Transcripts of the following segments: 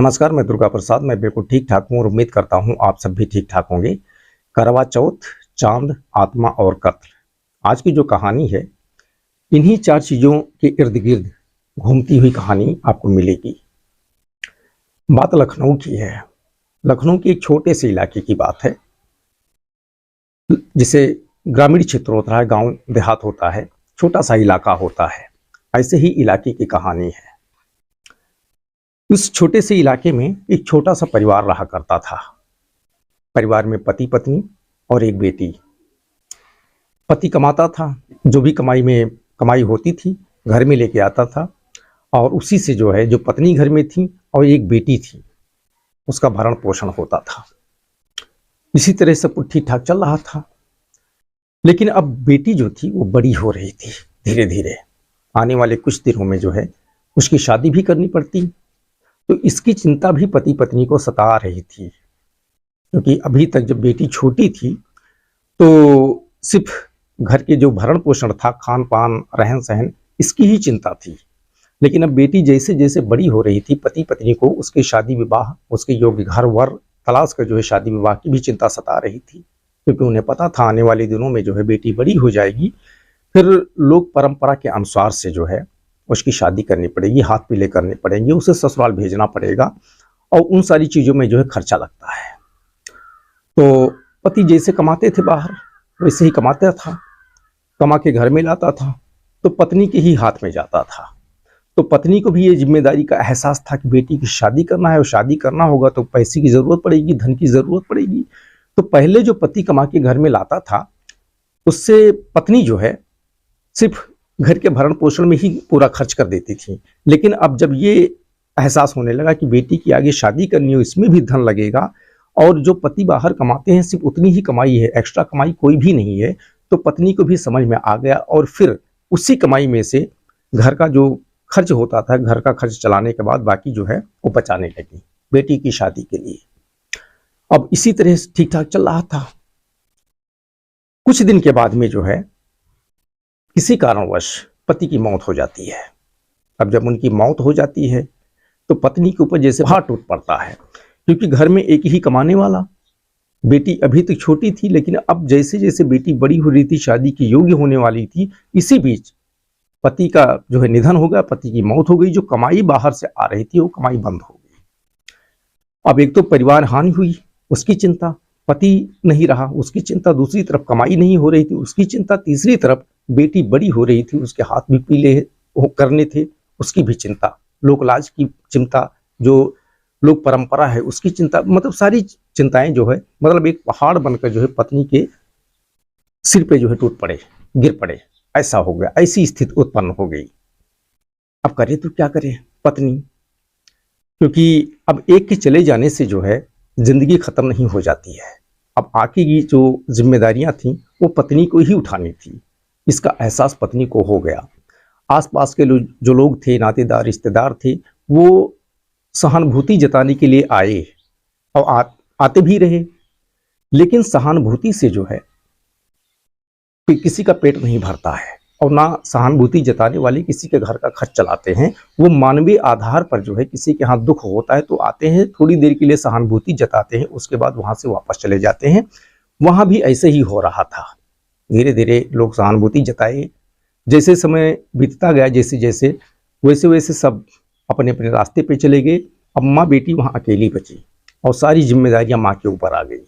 नमस्कार, मैं दुर्गा प्रसाद। मैं बिल्कुल ठीक ठाक हूँ और उम्मीद करता हूँ आप सब भी ठीक ठाक होंगे। करवा चौथ, चांद, आत्मा और कत्ल, आज की जो कहानी है, इन्हीं चार चीजों के इर्द गिर्द घूमती हुई कहानी आपको मिलेगी। बात लखनऊ की है। लखनऊ के एक छोटे से इलाके की बात है, जिसे ग्रामीण क्षेत्र होता है, गांव देहात होता है, छोटा सा इलाका होता है। ऐसे ही इलाके की कहानी है। उस छोटे से इलाके में एक छोटा सा परिवार रहा करता था। परिवार में पति पत्नी और एक बेटी। पति कमाता था, जो भी कमाई होती थी घर में लेके आता था, और उसी से जो पत्नी घर में थी और एक बेटी थी, उसका भरण पोषण होता था। इसी तरह सब कुछ ठीक ठाक चल रहा था। लेकिन अब बेटी जो थी वो बड़ी हो रही थी धीरे धीरे। आने वाले कुछ दिनों में उसकी शादी भी करनी पड़ती। तो इसकी चिंता भी पति पत्नी को सता रही थी, क्योंकि अभी तक जब बेटी छोटी थी तो सिर्फ घर के जो भरण पोषण था, खान पान, रहन सहन, इसकी ही चिंता थी। लेकिन अब बेटी जैसे जैसे बड़ी हो रही थी, पति पत्नी को उसके शादी विवाह, उसके योग्य घर वर तलाश कर शादी विवाह की भी चिंता सता रही थी। क्योंकि उन्हें पता था आने वाले दिनों में बेटी बड़ी हो जाएगी, फिर लोक परंपरा के अनुसार से उसकी शादी करनी पड़ेगी, हाथ पीले करने पड़ेंगे, उसे ससुराल भेजना पड़ेगा, और उन सारी चीजों में खर्चा लगता है। तो पति जैसे कमाते थे बाहर, वैसे ही कमाता था, कमा के घर में लाता था, तो पत्नी के ही हाथ में जाता था। तो पत्नी को भी ये जिम्मेदारी का एहसास था कि बेटी की शादी करना है, और शादी करना होगा तो पैसे की जरूरत पड़ेगी, धन की जरूरत पड़ेगी। तो पहले जो पति कमा के घर में लाता था, उससे पत्नी सिर्फ घर के भरण पोषण में ही पूरा खर्च कर देती थी। लेकिन अब जब ये एहसास होने लगा कि बेटी की आगे शादी करनी हो, इसमें भी धन लगेगा, और जो पति बाहर कमाते हैं सिर्फ उतनी ही कमाई है, एक्स्ट्रा कमाई कोई भी नहीं है, तो पत्नी को भी समझ में आ गया। और फिर उसी कमाई में से घर का जो खर्च होता था, घर का खर्च चलाने के बाद बाकी वो बचाने लगी बेटी की शादी के लिए। अब इसी तरह ठीक ठाक चल रहा था। कुछ दिन के बाद में किसी कारणवश पति की मौत हो जाती है। अब जब उनकी मौत हो जाती है तो पत्नी के ऊपर जैसे भार टूट पड़ता है, क्योंकि घर में एक ही कमाने वाला, बेटी अभी तक छोटी थी, लेकिन अब जैसे जैसे बेटी बड़ी हो रही थी, शादी की योग्य होने वाली थी, इसी बीच पति का निधन हो गया, पति की मौत हो गई। जो कमाई बाहर से आ रही थी वो कमाई बंद हो गई। अब एक तो परिवार हानि हुई, उसकी चिंता, पति नहीं रहा, उसकी चिंता, दूसरी तरफ कमाई नहीं हो रही थी, उसकी चिंता, तीसरी तरफ बेटी बड़ी हो रही थी, उसके हाथ भी पीले करने थे, उसकी भी चिंता, लोक लाज की चिंता, जो लोक परंपरा है उसकी चिंता, मतलब सारी चिंताएं मतलब एक पहाड़ बनकर पत्नी के सिर पे टूट पड़े, गिर पड़े। ऐसा हो गया, ऐसी स्थिति उत्पन्न हो गई। अब करे तो क्या करे पत्नी, क्योंकि अब एक के चले जाने से जिंदगी खत्म नहीं हो जाती है। अब आगे की जो जिम्मेदारियां थी वो पत्नी को ही उठानी थी। इसका एहसास पत्नी को हो गया। आसपास के जो लोग थे, नातेदार, रिश्तेदार थे, वो सहानुभूति जताने के लिए आए और आते भी रहे। लेकिन सहानुभूति से किसी का पेट नहीं भरता है, और ना सहानुभूति जताने वाले किसी के घर का खर्च चलाते हैं। वो मानवीय आधार पर किसी के हाथ दुख होता है तो आते हैं, थोड़ी देर के लिए सहानुभूति जताते हैं, उसके बाद वहां से वापस चले जाते हैं। वहां भी ऐसे ही हो रहा था। धीरे धीरे लोग सहानुभूति जताए, जैसे समय बीतता गया, जैसे जैसे वैसे वैसे सब अपने अपने रास्ते पे चले गए। अब माँ बेटी वहां अकेली बची और सारी जिम्मेदारियां माँ के ऊपर आ गई।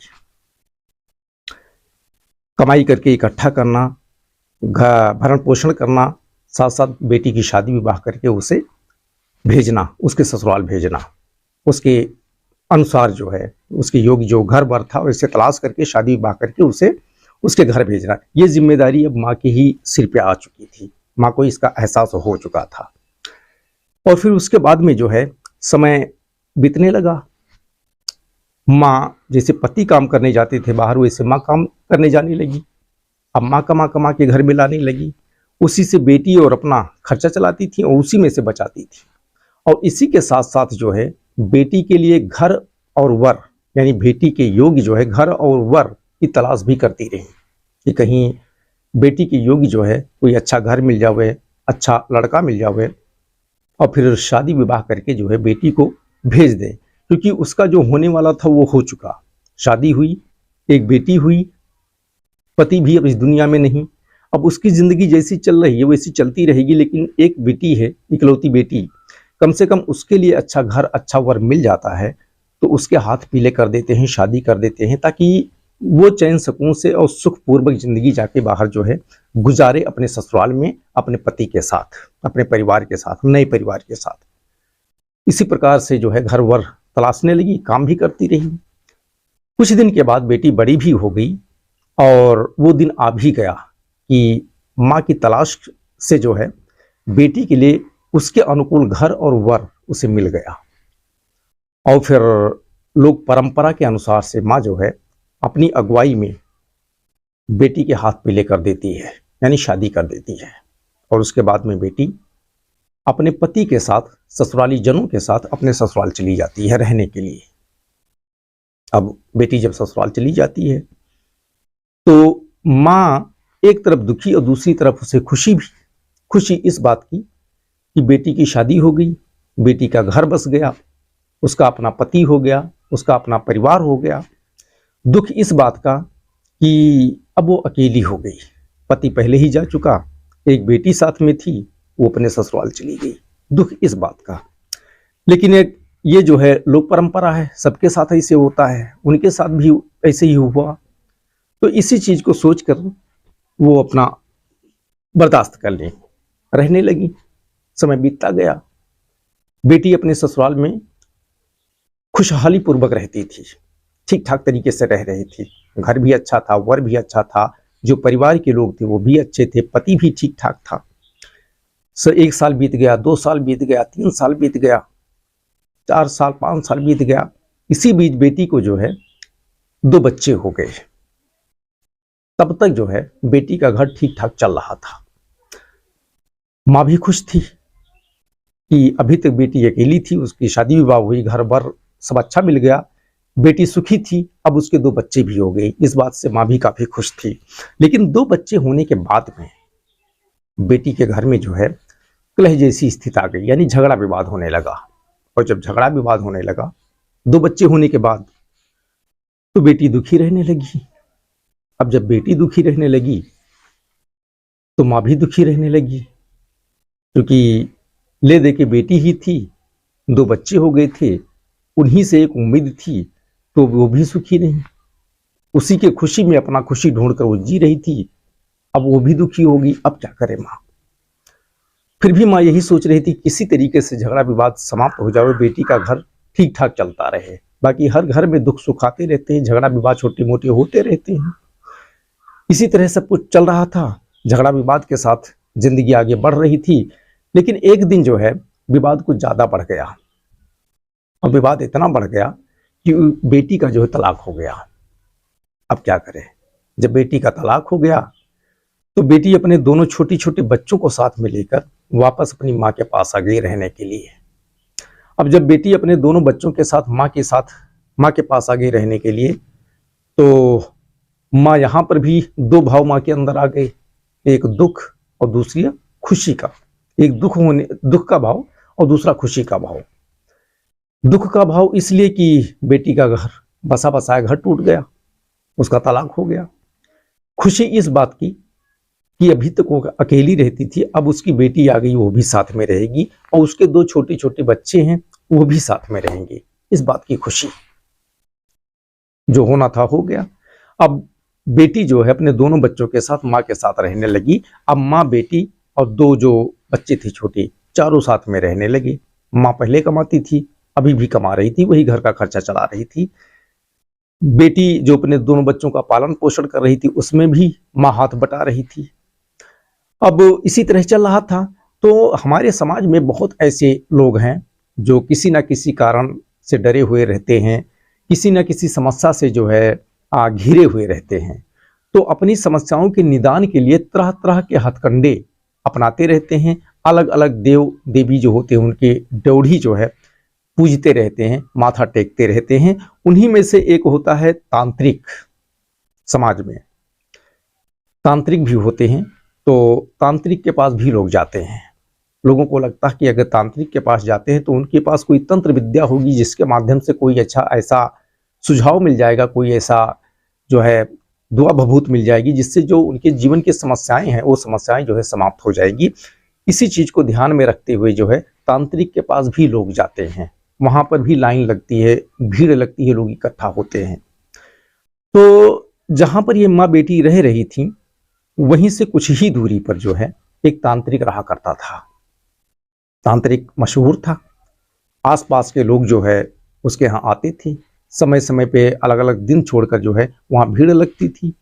कमाई करके इकट्ठा करना, भरण पोषण करना, साथ साथ बेटी की शादी विवाह करके उसे भेजना, उसके ससुराल भेजना, उसके अनुसार उसके योग्य जो घर बर था वैसे तलाश करके शादी विवाह करके उसे उसके घर भेजना। ये जिम्मेदारी अब माँ के ही सिर पे आ चुकी थी। माँ को इसका एहसास हो चुका था। और फिर उसके बाद में समय बीतने लगा। माँ जैसे पति काम करने जाते थे बाहर, वैसे माँ काम करने जाने लगी। अब माँ कमा कमा के घर में लाने लगी, उसी से बेटी और अपना खर्चा चलाती थी और उसी में से बचाती थी। और इसी के साथ साथ बेटी के लिए घर और वर, यानी बेटी के योग्य घर और वर की तलाश भी करती रही कि कहीं बेटी के योग्य कोई अच्छा घर मिल जावे, अच्छा लड़का मिल जावे, और फिर शादी विवाह करके बेटी को भेज दें, क्योंकि उसका जो होने वाला था वो हो चुका। शादी हुई, एक बेटी हुई, पति भी अब इस दुनिया में नहीं। अब उसकी जिंदगी जैसी चल रही है वैसी चलती रहेगी, लेकिन एक बेटी है, इकलौती बेटी, कम से कम उसके लिए अच्छा घर, अच्छा वर मिल जाता है तो उसके हाथ पीले कर देते हैं, शादी कर देते हैं, ताकि वो चैन सुकून से और सुखपूर्वक जिंदगी जाके बाहर जो है गुजारे, अपने ससुराल में, अपने पति के साथ, अपने परिवार के साथ, नए परिवार के साथ। इसी प्रकार से जो है घर वर तलाशने लगी, काम भी करती रही। कुछ दिन के बाद बेटी बड़ी भी हो गई और वो दिन आ भी गया कि माँ की तलाश से जो है बेटी के लिए उसके अनुकूल घर और वर उसे मिल गया। और फिर लोग परंपरा के अनुसार से माँ जो है अपनी अगुवाई में बेटी के हाथ पीले कर देती है, यानी शादी कर देती है। और उसके बाद में बेटी अपने पति के साथ, ससुराली जनों के साथ अपने ससुराल चली जाती है रहने के लिए। अब बेटी जब ससुराल चली जाती है तो माँ एक तरफ दुखी और दूसरी तरफ उसे खुशी भी। खुशी इस बात की कि बेटी की शादी हो गई, बेटी का घर बस गया, उसका अपना पति हो गया, उसका अपना परिवार हो गया। दुख इस बात का कि अब वो अकेली हो गई, पति पहले ही जा चुका, एक बेटी साथ में थी, वो अपने ससुराल चली गई। दुख इस बात का। लेकिन एक ये जो है लोक परंपरा है, सबके साथ ऐसे होता है, उनके साथ भी ऐसे ही हुआ। तो इसी चीज को सोचकर वो अपना बर्दाश्त कर ले, रहने लगी। समय बीतता गया, बेटी अपने ससुराल में खुशहाली पूर्वक रहती थी, ठीक ठाक तरीके से रह रही थी। घर भी अच्छा था, वर भी अच्छा था, जो परिवार के लोग थे वो भी अच्छे थे, पति भी ठीक ठाक था। 1 साल बीत गया, 2 साल बीत गया, 3 साल बीत गया, 4 साल, 5 साल बीत गया। इसी बीच बेटी को जो है 2 बच्चे हो गए। तब तक जो है बेटी का घर ठीक ठाक चल रहा था। माँ भी खुश थी कि अभी तक बेटी अकेली थी, उसकी शादी विवाह हुई, घर बार सब अच्छा मिल गया, बेटी सुखी थी, अब उसके 2 बच्चे भी हो गए। इस बात से माँ भी काफी खुश थी। लेकिन 2 बच्चे होने के बाद में बेटी के घर में जो है कलह जैसी स्थिति आ गई, यानी झगड़ा विवाद होने लगा। और जब झगड़ा विवाद होने लगा 2 बच्चे होने के बाद, तो बेटी दुखी रहने लगी। अब जब बेटी दुखी रहने लगी तो माँ भी दुखी रहने लगी, क्योंकि ले दे के बेटी ही थी, 2 बच्चे हो गए थे, उन्हीं से एक उम्मीद थी, तो वो भी सुखी नहीं। उसी के खुशी में अपना खुशी ढूंढकर वो जी रही थी, अब वो भी दुखी होगी। अब क्या करे माँ? फिर भी माँ यही सोच रही थी किसी तरीके से झगड़ा विवाद समाप्त हो जाए, बेटी का घर ठीक ठाक चलता रहे। बाकी हर घर में दुख सुख आते रहते हैं, झगड़ा विवाद छोटे मोटे होते रहते हैं। इसी तरह सब कुछ चल रहा था, झगड़ा विवाद के साथ जिंदगी आगे बढ़ रही थी। लेकिन एक दिन जो है विवाद कुछ ज्यादा बढ़ गया, और विवाद इतना बढ़ गया कि बेटी का जो है तलाक हो गया। अब क्या करें? जब बेटी का तलाक हो गया तो बेटी अपने दोनों छोटी छोटे बच्चों को साथ में लेकर वापस अपनी माँ के पास आ गई रहने के लिए। अब जब बेटी अपने दोनों बच्चों के साथ माँ के पास आ गई रहने के लिए, तो माँ यहाँ पर भी 2 भाव माँ के अंदर आ गए, एक दुख और दूसरी खुशी का। एक दुख का भाव और दूसरा खुशी का भाव। दुख का भाव इसलिए कि बेटी का घर, बसा बसाया घर टूट गया, उसका तलाक हो गया। खुशी इस बात की कि अभी तक वो अकेली रहती थी, अब उसकी बेटी आ गई, वो भी साथ में रहेगी, और उसके 2 छोटे छोटे बच्चे हैं, वो भी साथ में रहेंगे। इस बात की खुशी, जो होना था हो गया। अब बेटी जो है अपने दोनों बच्चों के साथ माँ के साथ रहने लगी। अब माँ, बेटी और 2 जो बच्चे थे छोटे, चारों साथ में रहने लगे। माँ पहले कमाती थी, अभी भी कमा रही थी, वही घर का खर्चा चला रही थी। बेटी जो अपने दोनों बच्चों का पालन पोषण कर रही थी, उसमें भी माँ हाथ बटा रही थी। अब इसी तरह चल रहा था। तो हमारे समाज में बहुत ऐसे लोग हैं जो किसी ना किसी कारण से डरे हुए रहते हैं, किसी ना किसी समस्या से जो है घिरे हुए रहते हैं। तो अपनी समस्याओं के निदान के लिए तरह तरह के हथकंडे अपनाते रहते हैं। अलग अलग देव देवी जो होते हैं उनके ड्योढ़ी जो है पूजते रहते हैं, माथा टेकते रहते हैं। उन्हीं में से एक होता है तांत्रिक। समाज में तांत्रिक भी होते हैं, तो तांत्रिक के पास भी लोग जाते हैं। लोगों को लगता है कि अगर तांत्रिक के पास जाते हैं तो उनके पास कोई तंत्र विद्या होगी जिसके माध्यम से कोई अच्छा ऐसा सुझाव मिल जाएगा, कोई ऐसा जो है दुआ भभूत मिल जाएगी जिससे जो उनके जीवन की समस्याएं हैं वो समस्याएं जो है समाप्त हो जाएगी। इसी चीज को ध्यान में रखते हुए जो है तांत्रिक के पास भी लोग जाते हैं, वहां पर भी लाइन लगती है, भीड़ लगती है, लोग इकट्ठा होते हैं। तो जहां पर ये माँ बेटी रह रही थी वहीं से कुछ ही दूरी पर जो है एक तांत्रिक रहा करता था। तांत्रिक मशहूर था, आसपास के लोग जो है उसके यहाँ आते थे, समय समय पे अलग अलग दिन छोड़कर जो है वहां भीड़ लगती थी।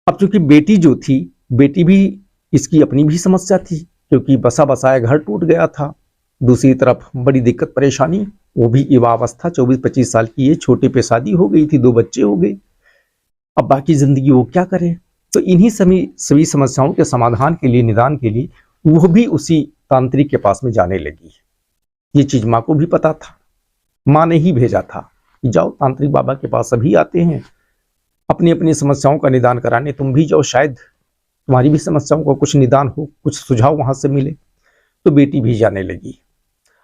अब चूंकि बेटी जो थी, बेटी भी इसकी अपनी भी समस्या थी क्योंकि बसा बसाया घर टूट गया था। दूसरी तरफ बड़ी दिक्कत परेशानी, वो भी युवावस्था, 24-25 साल की है, छोटे पे शादी हो गई थी, 2 बच्चे हो गए, अब बाकी जिंदगी वो क्या करे। तो इन्हीं सभी समस्याओं के समाधान के लिए, निदान के लिए वो भी उसी तांत्रिक के पास में जाने लगी। ये चीज माँ को भी पता था, माँ ने ही भेजा था कि जाओ तांत्रिक बाबा के पास, सभी आते हैं अपनी अपनी समस्याओं का निदान कराने, तुम भी जाओ, शायद तुम्हारी भी समस्याओं का कुछ निदान हो, कुछ सुझाव वहां से मिले। तो बेटी भी जाने लगी।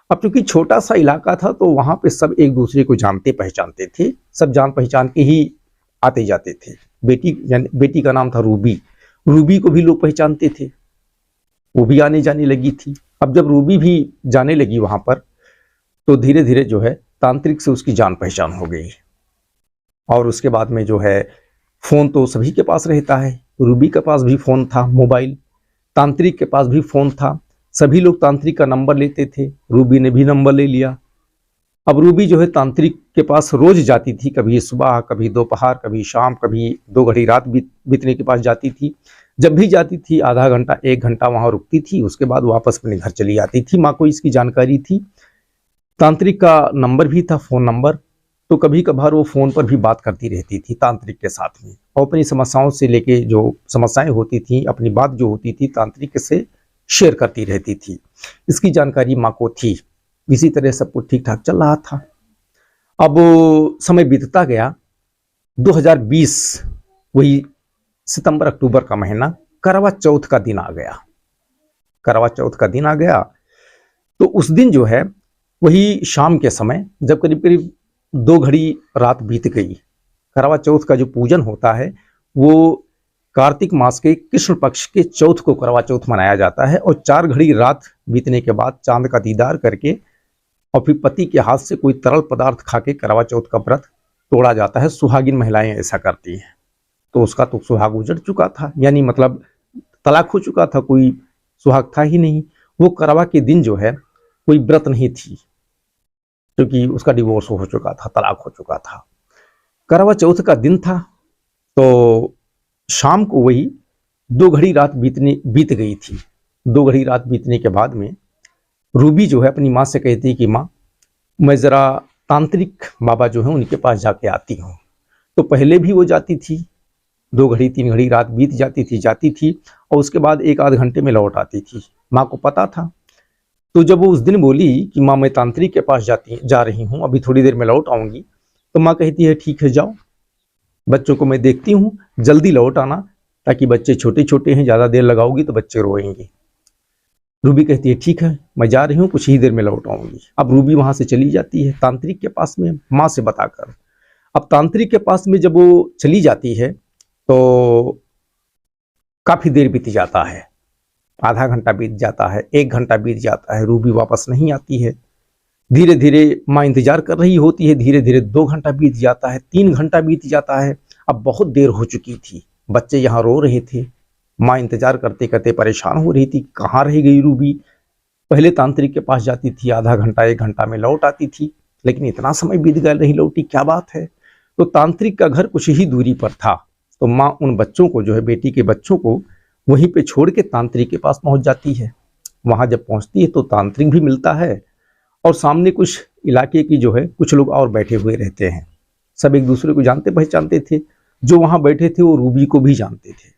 अब चूंकि छोटा सा इलाका था तो वहां पे सब एक दूसरे को जानते पहचानते थे, सब जान पहचान के ही आते जाते थे। बेटी का नाम था रूबी, रूबी को भी लोग पहचानते थे, वो भी आने जाने लगी थी। अब जब रूबी भी जाने लगी वहां पर तो धीरे धीरे जो है तांत्रिक से उसकी जान पहचान हो गई। और उसके बाद में जो है फोन तो सभी के पास रहता है, रूबी के पास भी फोन था, मोबाइल, तांत्रिक के पास भी फोन था, सभी लोग तांत्रिक का नंबर लेते थे, रूबी ने भी नंबर ले लिया। अब रूबी जो है तांत्रिक के पास रोज जाती थी, कभी सुबह, कभी दोपहर, कभी शाम, कभी 2 घड़ी रात बीतने के पास जाती थी। जब भी जाती थी आधा घंटा 1 घंटा वहां रुकती थी, उसके बाद वापस अपने घर चली आती थी। माँ को इसकी जानकारी थी, तांत्रिक का नंबर भी था, फोन नंबर, तो कभी कभार वो फोन पर भी बात करती रहती थी तांत्रिक के साथ में, और अपनी समस्याओं से लेके जो समस्याएं होती थी, अपनी बात जो होती थी तांत्रिक से शेयर करती रहती थी। इसकी जानकारी माँ को थी। इसी तरह सब कुछ ठीक ठाक चल रहा था। अब समय बीतता गया, 2020 वही सितंबर अक्टूबर का महीना, करवा चौथ का दिन आ गया। करवा चौथ का दिन आ गया तो उस दिन जो है वही शाम के समय, जब करीब करीब 2 घड़ी रात बीत गई, करवा चौथ का जो पूजन होता है वो कार्तिक मास के कृष्ण पक्ष के चौथ को करवा चौथ मनाया जाता है। और 4 घड़ी रात बीतने के बाद चांद का दीदार करके और फिर पति के हाथ से कोई तरल पदार्थ खा के करवा चौथ का व्रत तोड़ा जाता है। सुहागिन महिलाएं ऐसा करती हैं। तो उसका तो सुहाग उजड़ चुका था, यानी मतलब तलाक हो चुका था, कोई सुहाग था ही नहीं। वो करवा के दिन जो है कोई व्रत नहीं थी क्योंकि उसका डिवोर्स हो चुका था, तलाक हो चुका था। करवा चौथ का दिन था तो शाम को वही 2 घड़ी रात बीत गई थी। 2 घड़ी रात बीतने के बाद में रूबी जो है अपनी माँ से कहती है कि माँ, मैं ज़रा तांत्रिक बाबा जो है उनके पास जाके आती हूँ। तो पहले भी वो जाती थी, 2 घड़ी 3 घड़ी रात बीत जाती थी और उसके बाद 1 आध घंटे में लौट आती थी। माँ को पता था। तो जब वो उस दिन बोली कि माँ मैं तांत्रिक के पास जा रही हूँ, अभी थोड़ी देर में लौट आऊँगी, तो माँ कहती है ठीक है जाओ, बच्चों को मैं देखती हूँ, जल्दी लौट आना, ताकि बच्चे छोटे छोटे हैं, ज़्यादा देर लगाओगी तो बच्चे रोएंगे। रूबी कहती है ठीक है मैं जा रही हूँ, कुछ ही देर में लौट आऊँगी। अब रूबी वहाँ से चली जाती है तांत्रिक के पास में, माँ से बताकर। अब तांत्रिक के पास में जब वो चली जाती है तो काफ़ी देर बीत जाता है, आधा घंटा बीत जाता है, 1 घंटा बीत जाता है, रूबी वापस नहीं आती है। धीरे धीरे माँ इंतजार कर रही होती है, धीरे धीरे 2 घंटा बीत जाता है, 3 घंटा बीत जाता है। अब बहुत देर हो चुकी थी, बच्चे यहाँ रो रहे थे, माँ इंतजार करते करते परेशान हो रही थी, कहाँ रह गई रूबी। पहले तांत्रिक के पास जाती थी, आधा घंटा 1 घंटा में लौट आती थी, लेकिन इतना समय बीत गया नहीं लौटी, क्या बात है। तो तांत्रिक का घर कुछ ही दूरी पर था, तो माँ उन बच्चों को जो है, बेटी के बच्चों को वहीं पे छोड़ के तांत्रिक के पास पहुंच जाती है। वहां जब पहुंचती है तो तांत्रिक भी मिलता है और सामने कुछ इलाके की जो है कुछ लोग और बैठे हुए रहते हैं। सब एक दूसरे को जानते पहचानते थे, जो वहां बैठे थे वो रूबी को भी जानते थे।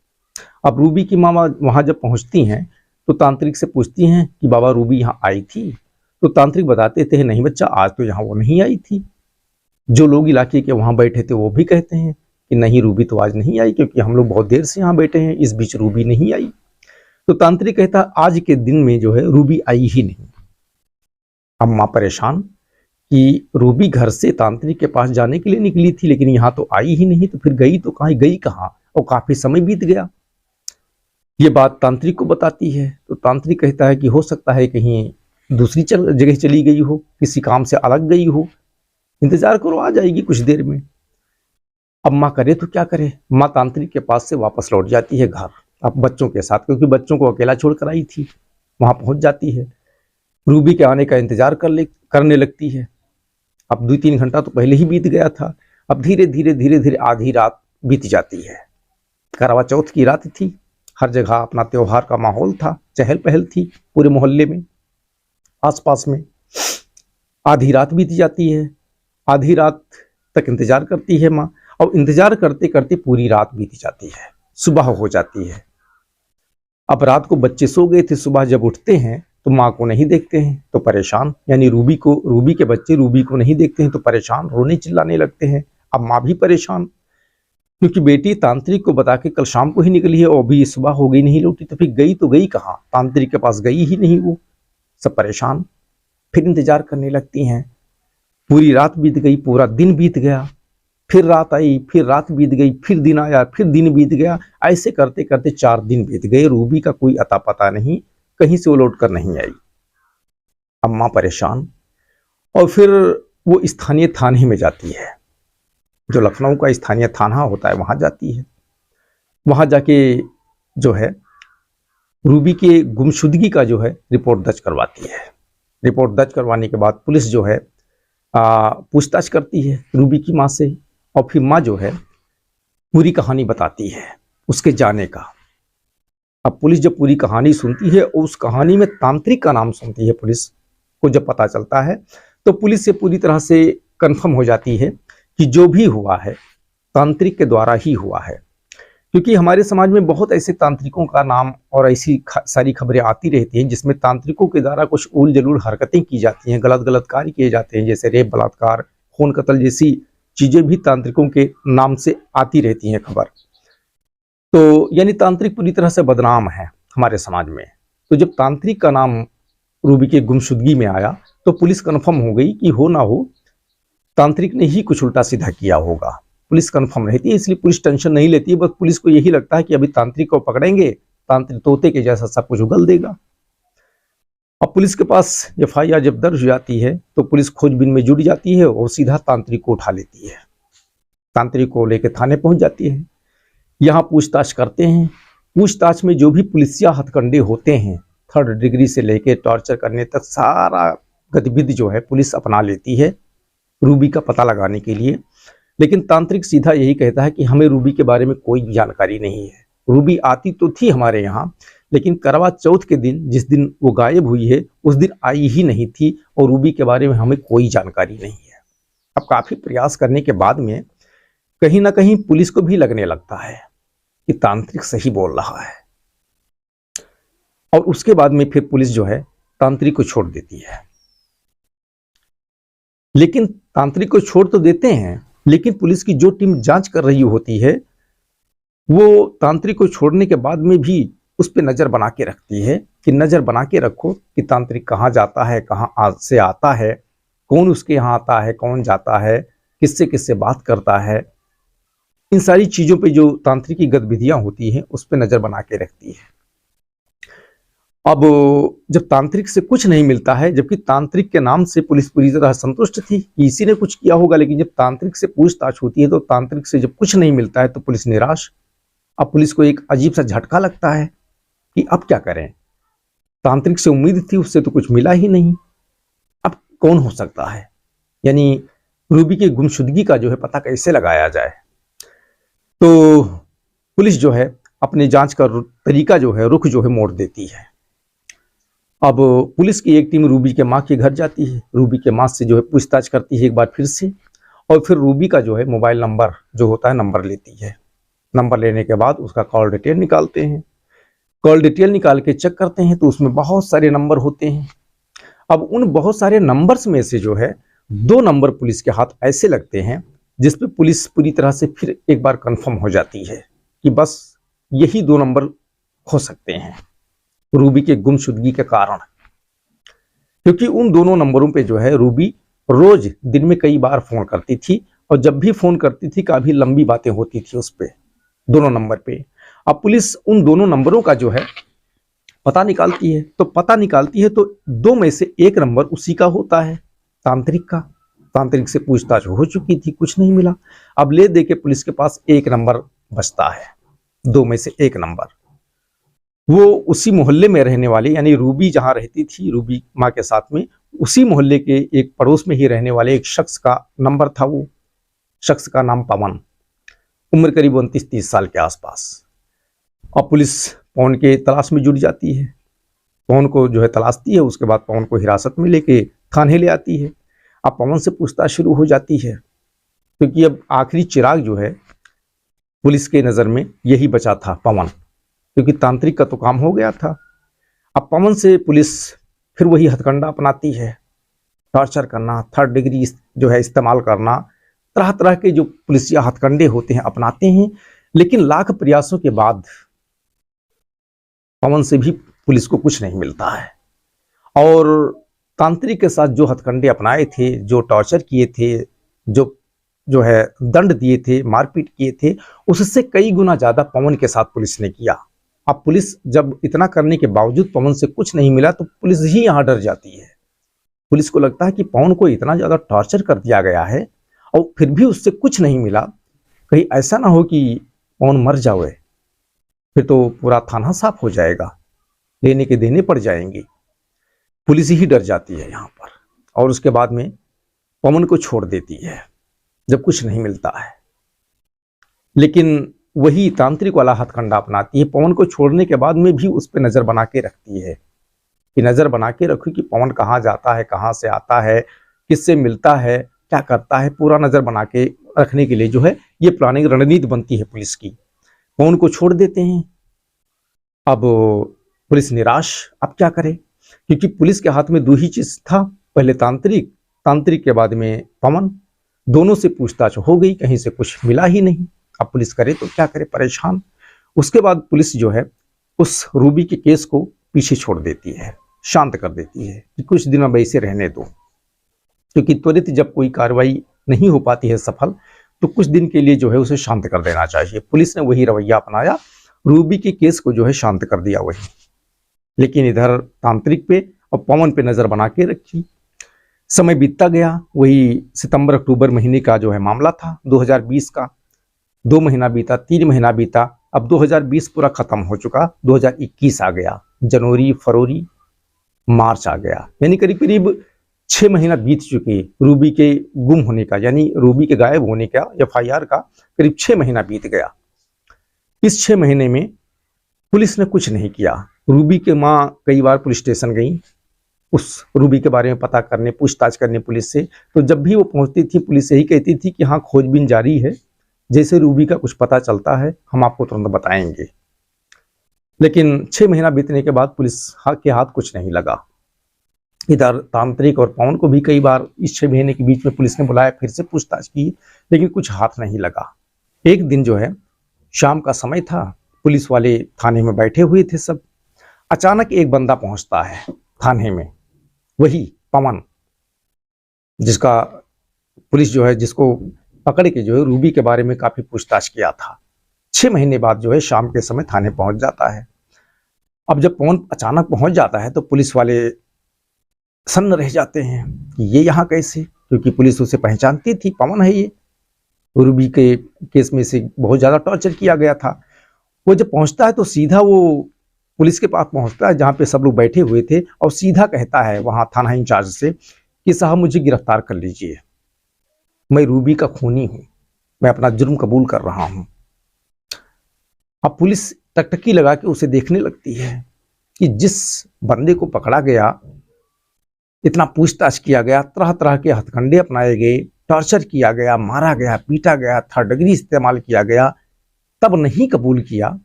अब रूबी की मामा वहां जब पहुंचती हैं तो तांत्रिक से पूछती हैं कि बाबा रूबी यहाँ आई थी। तो तांत्रिक बताते थे नहीं बच्चा, आज तो यहाँ वो नहीं आई थी। जो लोग इलाके के वहां बैठे थे वो भी कहते हैं कि नहीं रूबी तो आज नहीं आई, क्योंकि हम लोग बहुत देर से यहाँ बैठे हैं, इस बीच रूबी नहीं आई। तो तांत्रिक कहता आज के दिन में जो है रूबी आई ही नहीं। अम्मा परेशान कि रूबी घर से तांत्रिक के पास जाने के लिए निकली थी, लेकिन यहाँ तो आई ही नहीं, तो फिर गई तो कहाँ, गई कहाँ, और काफी समय बीत गया। ये बात तांत्रिक को बताती है तो तांत्रिक कहता है कि हो सकता है कहीं दूसरी जगह चली गई हो, किसी काम से अलग गई हो, इंतजार करो आ जाएगी कुछ देर में। अब माँ करे तो क्या करे, माँ तांत्रिक के पास से वापस लौट जाती है घर, अब बच्चों के साथ, क्योंकि बच्चों को अकेला छोड़कर आई थी। वहां पहुंच जाती है, रूबी के आने का इंतजार करने लगती है। अब 2-3 घंटा तो पहले ही बीत गया था। अब धीरे धीरे आधी रात बीत जाती है। करवा चौथ की रात थी, हर जगह अपना त्योहार का माहौल था, चहल पहल थी पूरे मोहल्ले में, आसपास में। आधी रात बीत जाती है, आधी रात तक इंतजार करती है माँ, और इंतजार करते करते पूरी रात बीत जाती है, सुबह हो जाती है। अब रात को बच्चे सो गए थे, सुबह जब उठते हैं तो माँ को नहीं देखते हैं तो परेशान, यानी रूबी के बच्चे रूबी को नहीं देखते हैं तो परेशान, रोने चिल्लाने लगते हैं। अब माँ भी परेशान, क्योंकि बेटी तांत्रिक को बता के कल शाम को ही निकली है और अभी सुबह हो गई नहीं लौटी, तो फिर गई तो गई कहाँ, तांत्रिक के पास गई ही नहीं वो। सब परेशान, फिर इंतजार करने लगती हैं। पूरी रात बीत गई, पूरा दिन बीत गया, फिर रात आई, फिर रात बीत गई, फिर दिन आया, फिर दिन बीत गया। ऐसे करते करते 4 दिन बीत गए, रूबी का कोई अता पता नहीं, कहीं से वो लौट कर नहीं आई। अम्मा परेशान, और फिर वो स्थानीय थाने में जाती है, जो लखनऊ का स्थानीय थाना होता है वहां जाती है। वहां जाके जो है रूबी के गुमशुदगी का जो है रिपोर्ट दर्ज करवाती है। रिपोर्ट दर्ज करवाने के बाद पुलिस जो है पूछताछ करती है रूबी की माँ से, और फिर माँ जो है पूरी कहानी बताती है उसके जाने का। अब पुलिस जब पूरी कहानी सुनती है और उस कहानी में तांत्रिक का नाम सुनती है, पुलिस को जब पता चलता है तो पुलिस से पूरी तरह से कंफर्म हो जाती है कि जो भी हुआ है तांत्रिक के द्वारा ही हुआ है। क्योंकि हमारे समाज में बहुत ऐसे तांत्रिकों का नाम और ऐसी सारी खबरें आती रहती हैं जिसमें तांत्रिकों के द्वारा कुछ उल जलूल हरकतें की जाती हैं, गलत कार्य किए जाते हैं, जैसे रेप, बलात्कार, खून कत्ल जैसी चीजें भी तांत्रिकों के नाम से आती रहती हैं खबर। तो यानी तांत्रिक पूरी तरह से बदनाम है हमारे समाज में। तो जब तांत्रिक का नाम रूबी के गुमशुदगी में आया तो पुलिस कन्फर्म हो गई कि हो ना हो तांत्रिक ने ही कुछ उल्टा सीधा किया होगा। पुलिस कन्फर्म रहती है, इसलिए पुलिस टेंशन नहीं लेती है, बस पुलिस को यही लगता है कि अभी तांत्रिक को पकड़ेंगे, तांत्रिक तोते के जैसा सब कुछ उगल देगा। अब पुलिस के पास FIR जब दर्ज हो जाती है तो पुलिस खोजबीन में जुट जाती है और सीधा तांत्रिक को उठा लेती है। तांत्रिक को लेकर थाने पहुंच जाती है, यहाँ पूछताछ करते हैं। पूछताछ में जो भी पुलिसिया हथकंडे होते हैं, 3rd डिग्री से लेकर टॉर्चर करने तक, सारा गतिविधि जो है पुलिस अपना लेती है रूबी का पता लगाने के लिए। लेकिन तांत्रिक सीधा यही कहता है कि हमें रूबी के बारे में कोई जानकारी नहीं है। रूबी आती तो थी हमारे यहाँ, लेकिन करवा चौथ के दिन, जिस दिन वो गायब हुई है, उस दिन आई ही नहीं थी और रूबी के बारे में हमें कोई जानकारी नहीं है। अब काफी प्रयास करने के बाद में कहीं ना कहीं पुलिस को भी लगने लगता है कि तांत्रिक सही बोल रहा है, और उसके बाद में फिर पुलिस जो है तांत्रिक को छोड़ देती है। लेकिन तांत्रिक को छोड़ तो देते हैं, लेकिन पुलिस की जो टीम जांच कर रही होती है वो तांत्रिक को छोड़ने के बाद में भी उस पर नजर बना के रखती है कि नजर बना के रखो कि तांत्रिक कहाँ जाता है, कहाँ से आता है, कौन उसके यहाँ आता है, कौन जाता है, किससे किससे बात करता है। इन सारी चीजों पे जो तांत्रिक की गतिविधियां होती हैं उस पर नजर बना के रखती है। अब जब तांत्रिक से कुछ नहीं मिलता है, जबकि तांत्रिक के नाम से पुलिस पूरी तरह संतुष्ट थी कि इसी ने कुछ किया होगा, लेकिन जब तांत्रिक से पूछताछ होती है तो तांत्रिक से जब कुछ नहीं मिलता है तो पुलिस निराश। अब पुलिस को एक अजीब सा झटका लगता है कि अब क्या करें, तांत्रिक से उम्मीद थी, उससे तो कुछ मिला ही नहीं, अब कौन हो सकता है, यानी रूबी की गुमशुदगी का जो है पता कैसे लगाया जाए। तो पुलिस जो है अपने जांच का तरीका जो है, रुख जो है मोड़ देती है। अब पुलिस की एक टीम रूबी के माँ के घर जाती है, रूबी के माँ से जो है पूछताछ करती है एक बार फिर से, और फिर रूबी का जो है मोबाइल नंबर जो होता है नंबर लेती है। नंबर लेने के बाद उसका कॉल डिटेल निकालते हैं। कॉल डिटेल निकाल के चेक करते हैं तो उसमें बहुत सारे नंबर होते हैं। अब उन बहुत सारे नंबर्स में से जो है 2 नंबर पुलिस के हाथ ऐसे लगते हैं जिसपे पुलिस पूरी तरह से फिर एक बार कंफर्म हो जाती है कि बस यही 2 नंबर हो सकते हैं। रूबी के गुमशुदगी के कारण, क्योंकि उन दोनों नंबरों पे जो है रूबी रोज दिन में कई बार फोन करती थी, और जब भी फोन करती थी काफी लंबी बातें होती थी उस पे, दोनों नंबर पे। अब पुलिस उन दोनों नंबरों का जो है पता निकालती है, तो पता निकालती है तो दो में से एक नंबर उसी का होता है, तांत्रिक का। तांत्रिक से पूछताछ हो चुकी थी, कुछ नहीं मिला। अब ले दे के पुलिस के पास एक नंबर बचता है, दो में से एक नंबर। वो उसी मोहल्ले में रहने वाले, यानी रूबी जहां रहती थी, रूबी माँ के साथ में, उसी मोहल्ले के एक पड़ोस में ही रहने वाले एक शख्स का नंबर था। वो शख्स का नाम पवन, उम्र करीब 29-30 साल के आसपास। अब पुलिस पवन के तलाश में जुट जाती है, पवन को जो है तलाशती है, उसके बाद पवन को हिरासत में लेके थाने ले आती है। अब पवन से पूछताछ शुरू हो जाती है, क्योंकि अब आखिरी चिराग जो है पुलिस के नज़र में यही बचा था, पवन, क्योंकि तांत्रिक का तो काम हो गया था। अब पवन से पुलिस फिर वही हथकंडा अपनाती है, टॉर्चर करना, थर्ड डिग्री जो है इस्तेमाल करना, तरह तरह के जो पुलिसिया हथकंडे होते हैं अपनाते हैं। लेकिन लाख प्रयासों के बाद पवन से भी पुलिस को कुछ नहीं मिलता है, और तांत्रिक के साथ जो हथकंडे अपनाए थे, जो टॉर्चर किए थे, जो है दंड दिए थे, मारपीट किए थे, उससे कई गुना ज्यादा पवन के साथ पुलिस ने किया। अब पुलिस जब इतना करने के बावजूद पवन से कुछ नहीं मिला तो पुलिस ही यहाँ डर जाती है। पुलिस को लगता है कि पवन को इतना ज्यादा टॉर्चर कर दिया गया है और फिर भी उससे कुछ नहीं मिला, कहीं ऐसा ना हो कि पवन मर जाए, फिर तो पूरा थाना साफ हो जाएगा, लेने के देने पड़ जाएंगे। पुलिस ही डर जाती है यहाँ पर, और उसके बाद में पवन को छोड़ देती है जब कुछ नहीं मिलता है। लेकिन वही तांत्रिक वाला हथकंडा अपनाती है, पवन को छोड़ने के बाद में भी उस पर नजर बना के रखती है, कि नजर बना के रखो कि पवन कहाँ जाता है, कहाँ से आता है, किससे मिलता है, क्या करता है, पूरा नजर बना के रखने के लिए जो है ये प्लानिंग रणनीति बनती है पुलिस की। पवन को छोड़ देते हैं। अब पुलिस निराश, अब क्या करे, क्योंकि पुलिस के हाथ में दो ही चीज था, पहले तांत्रिक, तांत्रिक के बाद में पवन। दोनों से पूछताछ हो गई, कहीं से कुछ मिला ही नहीं। अब पुलिस करे तो क्या करे, परेशान। उसके बाद पुलिस जो है उस रूबी के केस को पीछे छोड़ देती है, शांत कर देती है कि कुछ दिन अब ऐसे रहने दो, क्योंकि त्वरित जब कोई कार्रवाई नहीं हो पाती है सफल, तो कुछ दिन के लिए जो है उसे शांत कर देना चाहिए। पुलिस ने वही रवैया अपनाया, रूबी के केस को जो है शांत कर दिया वही। लेकिन इधर तांत्रिक पे और पवन पे नजर बना के रखी। समय बीतता गया, वही सितंबर अक्टूबर महीने का जो है मामला था 2020 का। 2 महीना बीता, 3 महीना बीता, अब 2020 पूरा खत्म हो चुका, 2021 आ गया, जनवरी, फरवरी, मार्च आ गया, यानी करीब करीब 6 महीना बीत चुके रूबी के गुम होने का, यानी रूबी के गायब होने का FIR का करीब 6 महीना बीत गया। इस 6 महीने में पुलिस ने कुछ नहीं किया। रूबी के माँ कई बार पुलिस स्टेशन गई उस रूबी के बारे में पता करने, पूछताछ करने पुलिस से, तो जब भी वो पहुंचती थी पुलिस यही कहती थी कि हाँ खोजबीन जारी है, जैसे रूबी का कुछ पता चलता है हम आपको तुरंत बताएंगे। लेकिन 6 महीना बीतने के बाद पुलिस के हाथ कुछ नहीं लगा। इधर तांत्रिक और पवन को भी कई बार इस 6 महीने के बीच में पुलिस ने बुलाया, फिर से पूछताछ की, लेकिन कुछ हाथ नहीं लगा। एक दिन जो है शाम का समय था, पुलिस वाले थाने में बैठे हुए थे सब। अचानक एक बंदा पहुंचता है थाने में, वही पवन, जिसका पुलिस जो है जिसको पकड़ के जो है रूबी के बारे में काफी पूछताछ किया था। 6 महीने बाद जो है शाम के समय थाने पहुंच जाता है। अब जब पवन अचानक पहुंच जाता है तो पुलिस वाले सन्न रह जाते हैं कि ये यहाँ कैसे, क्योंकि पुलिस उसे पहचानती थी, पवन है ये, रूबी के केस में से बहुत ज्यादा टॉर्चर किया गया था। वो जब पहुंचता है तो सीधा वो पुलिस के पास पहुंचता है जहाँ पे सब लोग बैठे हुए थे, और सीधा कहता है वहां थाना इंचार्ज से कि साहब मुझे गिरफ्तार कर लीजिए, मैं रूबी का खूनी हूं, मैं अपना जुर्म कबूल कर रहा हूं। अब पुलिस टकटकी लगा के उसे देखने लगती है कि जिस बंदे को पकड़ा गया, इतना पूछताछ किया गया, तरह तरह के हथकंडे अपनाए गए, टॉर्चर किया गया, मारा गया, पीटा गया, थर्ड डिग्री इस्तेमाल किया गया, तब नहीं कबूल किया।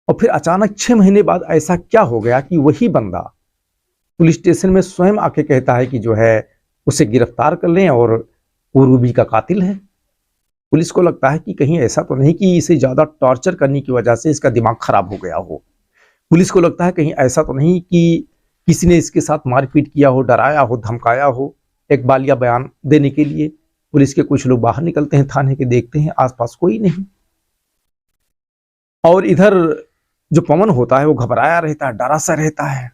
और फिर अचानक 6 महीने बाद ऐसा क्या हो गया कि वही बंदा पुलिस स्टेशन में स्वयं आके कहता है कि जो है उसे गिरफ्तार कर लें और वो रूबी का कातिल है। पुलिस को लगता है कि कहीं ऐसा तो नहीं कि इसे ज्यादा टॉर्चर करने की वजह से इसका दिमाग खराब हो गया हो। पुलिस को लगता है कहीं ऐसा तो नहीं कि किसी ने इसके साथ मारपीट किया हो, डराया हो, धमकाया हो एक बालिया बयान देने के लिए। पुलिस के कुछ लोग बाहर निकलते हैं थाने के, देखते हैं आसपास कोई नहीं। और इधर जो पवन होता है वो घबराया रहता है, डरा सा रहता है।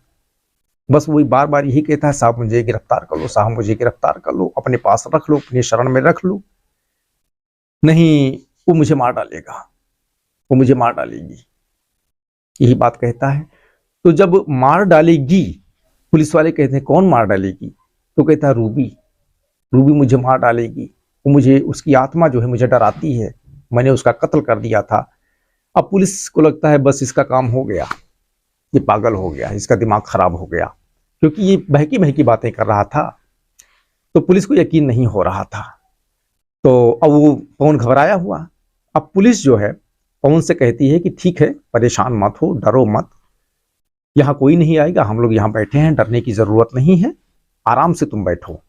बस वही बार बार यही कहता है, साहब मुझे गिरफ्तार कर लो, साहब मुझे गिरफ्तार कर लो, अपने पास रख लो, अपनी शरण में रख लो, नहीं वो मुझे मार डालेगा, वो मुझे मार डालेगी, यही बात कहता है। तो जब मार डालेगी, पुलिस वाले कहते हैं कौन मार डालेगी? तो कहता है रूबी, रूबी मुझे मार डालेगी, वो मुझे, उसकी आत्मा जो है मुझे डराती है, मैंने उसका कत्ल कर दिया था। अब पुलिस को लगता है बस इसका काम हो गया, ये पागल हो गया, इसका दिमाग खराब हो गया, क्योंकि ये बहकी बहकी बातें कर रहा था। तो पुलिस को यकीन नहीं हो रहा था। तो अब वो पवन घबराया हुआ। अब पुलिस जो है पवन से कहती है कि ठीक है, परेशान मत हो, डरो मत, यहाँ कोई नहीं आएगा, हम लोग यहाँ बैठे हैं, डरने की जरूरत नहीं है, आराम से तुम बैठो।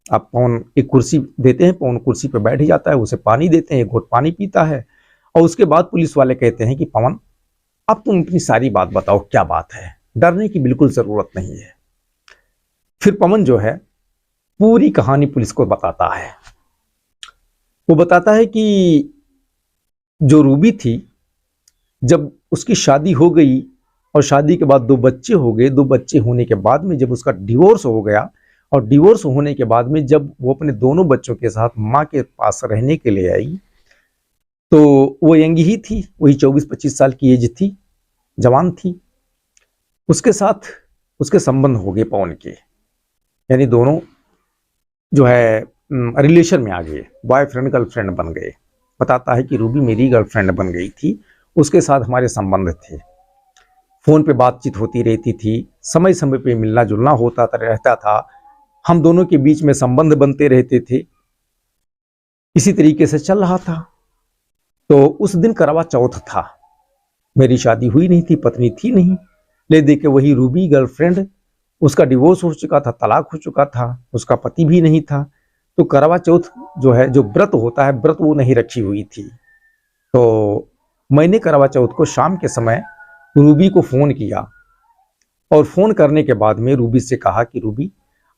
अब पवन एक कुर्सी देते हैं, पवन कुर्सी पर बैठ जाता है, उसे पानी देते हैं, एक घोट पानी पीता है। और उसके बाद पुलिस वाले कहते हैं कि पवन अब तुम अपनी सारी बात बताओ, क्या बात है, डरने की बिल्कुल जरूरत नहीं है। फिर पवन जो है पूरी कहानी पुलिस को बताता है। वो बताता है कि जो रूबी थी, जब उसकी शादी हो गई और शादी के बाद 2 बच्चे हो गए, 2 बच्चे होने के बाद में जब उसका डिवोर्स हो गया, और डिवोर्स होने के बाद में जब वो अपने दोनों बच्चों के साथ माँ के पास रहने के लिए आई, तो वो यंग ही थी, वही 24-25 साल की एज थी, जवान थी। उसके साथ उसके संबंध हो गए पवन के, यानी दोनों जो है रिलेशन में आ गए, बॉयफ्रेंड गर्लफ्रेंड बन गए। बताता है कि रूबी मेरी गर्लफ्रेंड बन गई थी, उसके साथ हमारे संबंध थे, फोन पे बातचीत होती रहती थी, समय समय पे मिलना जुलना होता रहता था, हम दोनों के बीच में संबंध बनते रहते थे, इसी तरीके से चल रहा था। तो उस दिन करवा चौथ था, मेरी शादी हुई नहीं थी, पत्नी थी नहीं, ले दे के वही रूबी गर्लफ्रेंड, उसका डिवोर्स हो चुका था, तलाक हो चुका था, उसका पति भी नहीं था। तो करवा चौथ जो है, जो व्रत होता है, व्रत वो नहीं रखी हुई थी। तो मैंने करवा चौथ को शाम के समय रूबी को फोन किया, और फोन करने के बाद में रूबी से कहा कि रूबी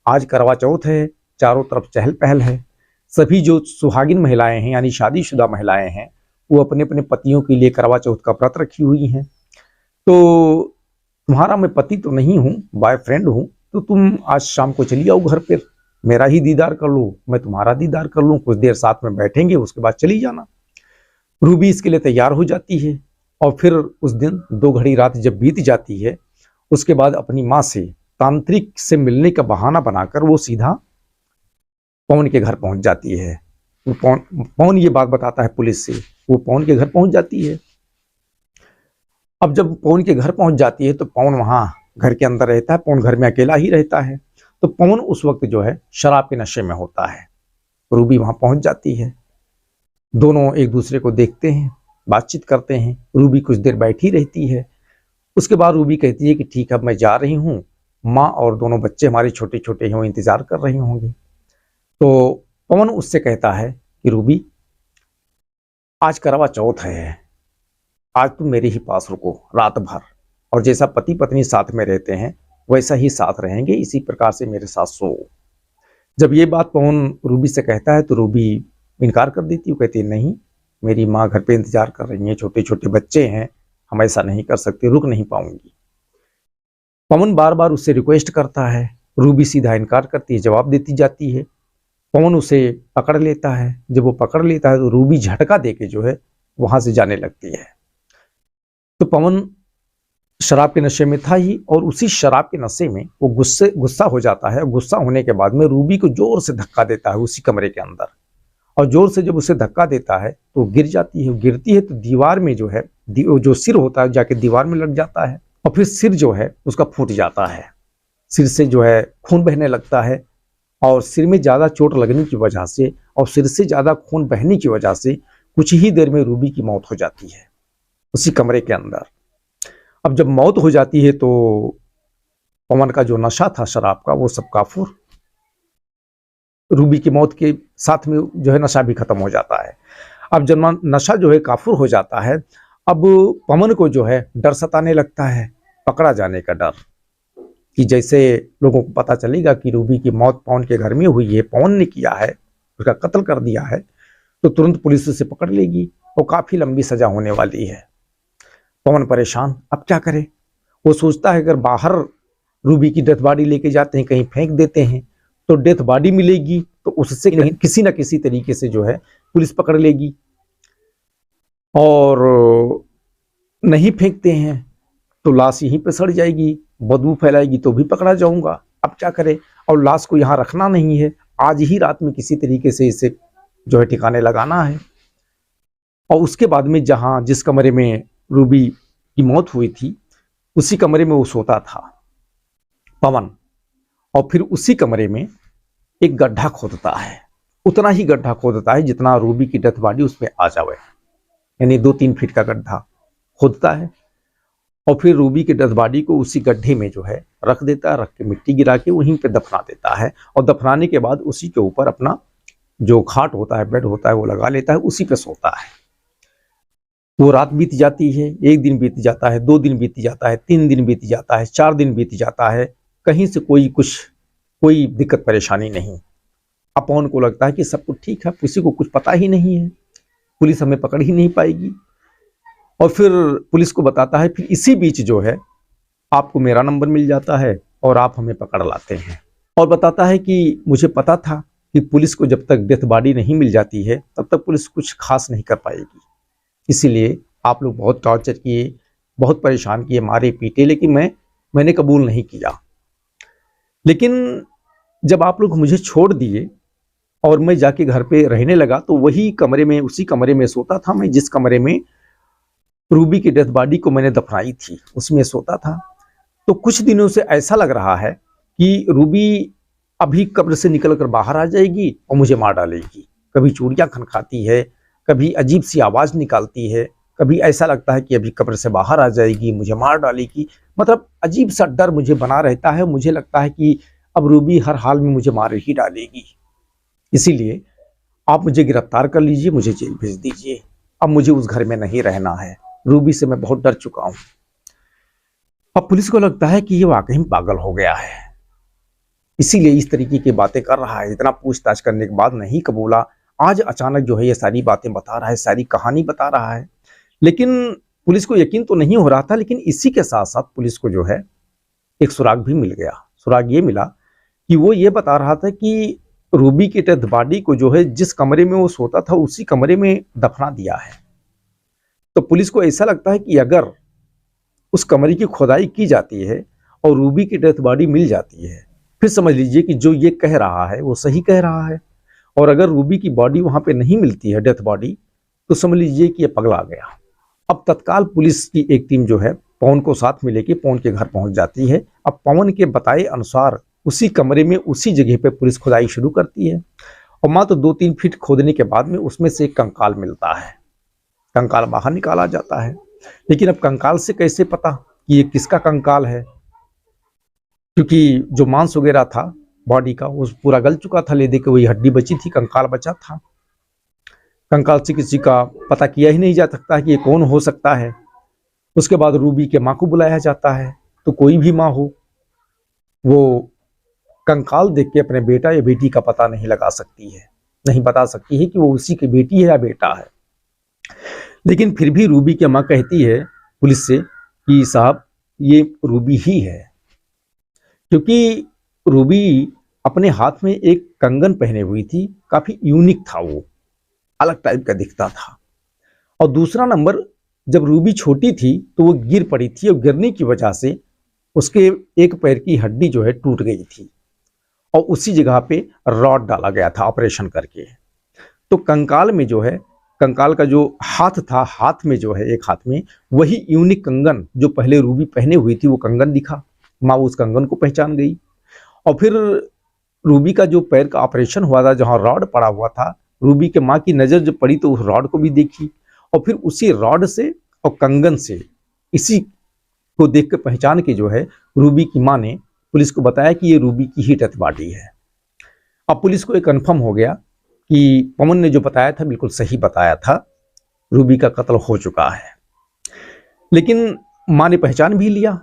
आज करवा चौथ है, चारों तरफ चहल पहल है, सभी जो सुहागिन महिलाएं हैं यानी शादीशुदा महिलाएं हैं वो अपने अपने पतियों के लिए करवा चौथ का व्रत रखी हुई हैं। तो तुम्हारा मैं पति तो नहीं हूँ, बॉयफ्रेंड हूँ, तो तुम आज शाम को चली आओ घर पर, मेरा ही दीदार कर लो, मैं तुम्हारा दीदार कर लूँ, कुछ देर साथ में बैठेंगे, उसके बाद चली जाना। रूबी इसके लिए तैयार हो जाती है, और फिर उस दिन 2 घड़ी रात जब बीत जाती है, उसके बाद अपनी माँ से तांत्रिक से मिलने का बहाना बनाकर वो सीधा पवन के घर पहुंच जाती है। पवन ये बात बताता है पुलिस से, वो पवन के घर पहुंच जाती है। अब जब पवन के घर पहुंच जाती है तो पवन वहां घर के अंदर रहता है, पवन घर में अकेला ही रहता है। तो पवन उस वक्त जो है शराब के नशे में होता है। रूबी वहां पहुंच जाती है, दोनों एक दूसरे को देखते हैं, बातचीत करते हैं, रूबी कुछ देर बैठी रहती है। उसके बाद रूबी कहती है कि ठीक है अब मैं जा रही हूँ, माँ और दोनों बच्चे हमारे छोटे छोटे हैं वो इंतजार कर रहे होंगे। तो पवन उससे कहता है कि रूबी आज करवा चौथ है, आज तुम मेरे ही पास रुको रात भर, और जैसा पति पत्नी साथ में रहते हैं वैसा ही साथ रहेंगे, इसी प्रकार से मेरे साथ सो। जब ये बात पवन रूबी से कहता है तो रूबी इनकार कर देती है, वो कहती है नहीं, मेरी माँ घर पे इंतजार कर रही है, छोटे छोटे बच्चे हैं, हम ऐसा नहीं कर सकते, रुक नहीं पाऊंगी। पवन बार बार उससे रिक्वेस्ट करता है, रूबी सीधा इनकार करती है, जवाब देती जाती है। पवन उसे पकड़ लेता है, जब वो पकड़ लेता है तो रूबी झटका देके जो है वहां से जाने लगती है। तो पवन शराब के नशे में था ही, और उसी शराब के नशे में वो गुस्सा हो जाता है। गुस्सा होने के बाद में रूबी को जोर से धक्का देता है उसी कमरे के अंदर, और जोर से जब उसे धक्का देता है तो गिर जाती है। गिरती है तो दीवार में जो है जो सिर होता है जाके दीवार में लग जाता है, और फिर सिर जो है उसका फूट जाता है, सिर से जो है खून बहने लगता है। और सिर में ज़्यादा चोट लगने की वजह से और सिर से ज़्यादा खून बहने की वजह से कुछ ही देर में रूबी की मौत हो जाती है उसी कमरे के अंदर। अब जब मौत हो जाती है तो पवन का जो नशा था शराब का वो सब काफूर, रूबी की मौत के साथ में जो है नशा भी खत्म हो जाता है। अब जब नशा जो है काफूर हो जाता है, अब पवन को जो है डर सताने लगता है पकड़ा जाने का डर, कि जैसे लोगों को पता चलेगा कि रूबी की मौत पवन के घर में हुई है, पवन ने किया है, उसका कत्ल कर दिया है, तो तुरंत पुलिस उसे पकड़ लेगी और काफी लंबी सजा होने वाली है। पवन परेशान, अब क्या करे। वो सोचता है अगर बाहर रूबी की डेथ बॉडी लेके जाते हैं, कहीं फेंक देते हैं, तो डेथ बॉडी मिलेगी तो उससे किसी ना किसी तरीके से जो है पुलिस पकड़ लेगी, और नहीं फेंकते हैं तो लाश यहीं पे सड़ जाएगी, बदबू फैलाएगी तो भी पकड़ा जाऊंगा, अब क्या करे। और लाश को यहाँ रखना नहीं है, आज ही रात में किसी तरीके से इसे जो है ठिकाने लगाना है। और उसके बाद में जहाँ जिस कमरे में रूबी की मौत हुई थी, उसी कमरे में वो सोता था पवन, और फिर उसी कमरे में एक गड्ढा खोदता है, उतना ही गड्ढा खोदता है जितना रूबी की डेथ बॉडी उसमें आ जाए, यानी 2-3 फीट का गड्ढा खोदता है, और फिर रूबी के डेथ बॉडी को उसी गड्ढे में जो है रख देता है, रख के मिट्टी गिरा के वहीं पे दफना देता है, और दफनाने के बाद उसी के ऊपर अपना जो खाट होता है, बेड होता है, वो लगा लेता है, उसी पे सोता है। वो रात बीत जाती है, 1 दिन बीत जाता है, 2 दिन बीत जाता है, 3 दिन बीत जाता है, 4 दिन बीत जाता है, कहीं से कोई दिक्कत परेशानी नहीं। अब पवन को लगता है कि सब कुछ ठीक है, किसी को कुछ पता ही नहीं है, पुलिस हमें पकड़ ही नहीं पाएगी, और फिर पुलिस को बताता है। फिर इसी बीच जो है आपको मेरा नंबर मिल जाता है और आप हमें पकड़ लाते हैं, और बताता है कि मुझे पता था कि पुलिस को जब तक डेथ बॉडी नहीं मिल जाती है तब तक पुलिस कुछ खास नहीं कर पाएगी, इसीलिए आप लोग बहुत टॉर्चर किए, बहुत परेशान किए, मारे पीटे, लेकिन मैंने कबूल नहीं किया। लेकिन जब आप लोग मुझे छोड़ दिए और मैं जाके घर पे रहने लगा, तो वही कमरे में, उसी कमरे में सोता था मैं जिस कमरे में रूबी की डेथ बॉडी को मैंने दफनाई थी, उसमें सोता था। तो कुछ दिनों से ऐसा लग रहा है कि रूबी अभी कब्र से निकलकर बाहर आ जाएगी और मुझे मार डालेगी। कभी चूड़ियां खनखाती है, कभी अजीब सी आवाज निकालती है, कभी ऐसा लगता है कि अभी कब्र से बाहर आ जाएगी, मुझे मार डालेगी, मतलब अजीब सा डर मुझे बना रहता है। मुझे लगता है कि अब रूबी हर हाल में मुझे मार ही डालेगी, इसीलिए आप मुझे गिरफ्तार कर लीजिए, मुझे जेल भेज दीजिए, अब मुझे उस घर में नहीं रहना है, रूबी से मैं बहुत डर चुका हूं। अब पुलिस को लगता है कि ये वाकई में पागल हो गया है, इसीलिए इस तरीके की बातें कर रहा है। इतना पूछताछ करने के बाद नहीं कबूला, आज अचानक जो है ये सारी बातें बता रहा है, सारी कहानी बता रहा है। लेकिन पुलिस को यकीन तो नहीं हो रहा था, लेकिन इसी के साथ साथ पुलिस को जो है एक सुराग भी मिल गया। सुराग ये मिला कि वो ये बता रहा था कि रूबी की डेथ बॉडी को जो है जिस कमरे में वो सोता था उसी कमरे में दफना दिया है। तो पुलिस को ऐसा लगता है कि अगर उस कमरे की खुदाई की जाती है और रूबी की डेथ बॉडी मिल जाती है, फिर समझ लीजिए कि जो ये कह रहा है वो सही कह रहा है। और अगर रूबी की बॉडी वहां पे नहीं मिलती है, डेथ बॉडी, तो समझ लीजिए कि ये पगला गया। अब तत्काल पुलिस की एक टीम जो है पवन को साथ में लेके पवन के घर पहुंच जाती है। अब पवन के बताए अनुसार उसी कमरे में, उसी जगह पे पुलिस खुदाई शुरू करती है, और मात्र 2-3 फीट खोदने के बाद में उसमें से एक कंकाल मिलता है। कंकाल बाहर निकाला जाता है, लेकिन अब कंकाल से कैसे पता कि ये किसका कंकाल है, क्योंकि जो मांस वगैरह था बॉडी का वो पूरा गल चुका था, ले दे के वही हड्डी बची थी, कंकाल बचा था। कंकाल से किसी का पता किया ही नहीं जा सकता कि ये कौन हो सकता है। उसके बाद रूबी के माँ को बुलाया जाता है, तो कोई भी माँ हो वो कंकाल देख के अपने बेटा या बेटी का पता नहीं लगा सकती है, नहीं बता सकती है कि वो उसी की बेटी है या बेटा है। लेकिन फिर भी रूबी की माँ कहती है पुलिस से कि साहब ये रूबी ही है, क्योंकि रूबी अपने हाथ में एक कंगन पहने हुई थी, काफी यूनिक था, वो अलग टाइप का दिखता था। और दूसरा नंबर, जब रूबी छोटी थी तो वो गिर पड़ी थी, और गिरने की वजह से उसके एक पैर की हड्डी जो है टूट गई थी, और उसी जगह पे रॉड डाला गया था ऑपरेशन करके। तो कंकाल में जो है, कंकाल का जो हाथ था, हाथ में जो है एक हाथ में वही यूनिक कंगन जो पहले रूबी पहने हुई थी वो कंगन दिखा। माँ उस कंगन को पहचान गई, और फिर रूबी का जो पैर का ऑपरेशन हुआ था, जहाँ रॉड पड़ा हुआ था, रूबी के माँ की नज़र जब पड़ी तो उस रॉड को भी देखी, और फिर उसी रॉड से और कंगन से, इसी को देख के पहचान के जो है रूबी की माँ ने पुलिस को बताया कि ये रूबी की ही डेथ बॉडी है। अब पुलिस को ये कन्फर्म हो गया कि पवन ने जो बताया था बिल्कुल सही बताया था, रूबी का कत्ल हो चुका है। लेकिन माँ ने पहचान भी लिया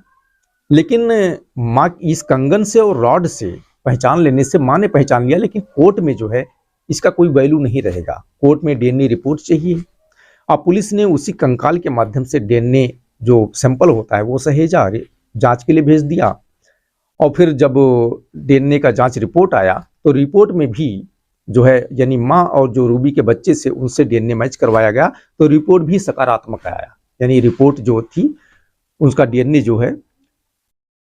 लेकिन माँ इस कंगन से और रॉड से पहचान लेने से माँ ने पहचान लिया, लेकिन कोर्ट में जो है इसका कोई वैल्यू नहीं रहेगा। कोर्ट में डीएनए रिपोर्ट चाहिए। अब पुलिस ने उसी कंकाल के माध्यम से डीएनए जो सैंपल होता है वो सहेजा, जांच के लिए भेज दिया। और फिर जब डीएनए का जांच रिपोर्ट आया तो रिपोर्ट में भी जो है यानी माँ और जो रूबी के बच्चे से उनसे डीएनए मैच करवाया गया, तो रिपोर्ट भी सकारात्मक आया। यानी रिपोर्ट जो थी उसका डीएनए जो है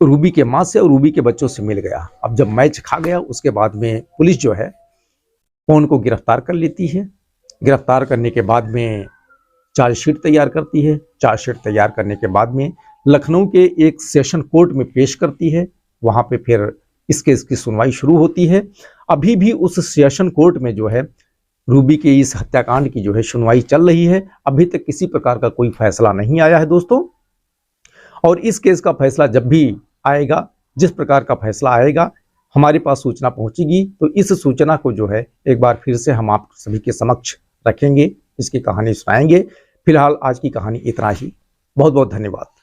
रूबी के माँ से और रूबी के बच्चों से मिल गया। अब जब मैच खा गया उसके बाद में पुलिस जो है पवन को गिरफ्तार कर लेती है। गिरफ्तार करने के बाद में चार्जशीट तैयार करती है। चार्जशीट तैयार करने के बाद में लखनऊ के एक सेशन कोर्ट में पेश करती है। वहां पे फिर इस केस की सुनवाई शुरू होती है। अभी भी उस सेशन कोर्ट में जो है रूबी के इस हत्याकांड की जो है सुनवाई चल रही है। अभी तक किसी प्रकार का कोई फैसला नहीं आया है दोस्तों। और इस केस का फैसला जब भी आएगा, जिस प्रकार का फैसला आएगा, हमारे पास सूचना पहुंचेगी तो इस सूचना को जो है एक बार फिर से हम आप सभी के समक्ष रखेंगे, इसकी कहानी सुनाएंगे। फिलहाल आज की कहानी इतना ही। बहुत बहुत धन्यवाद।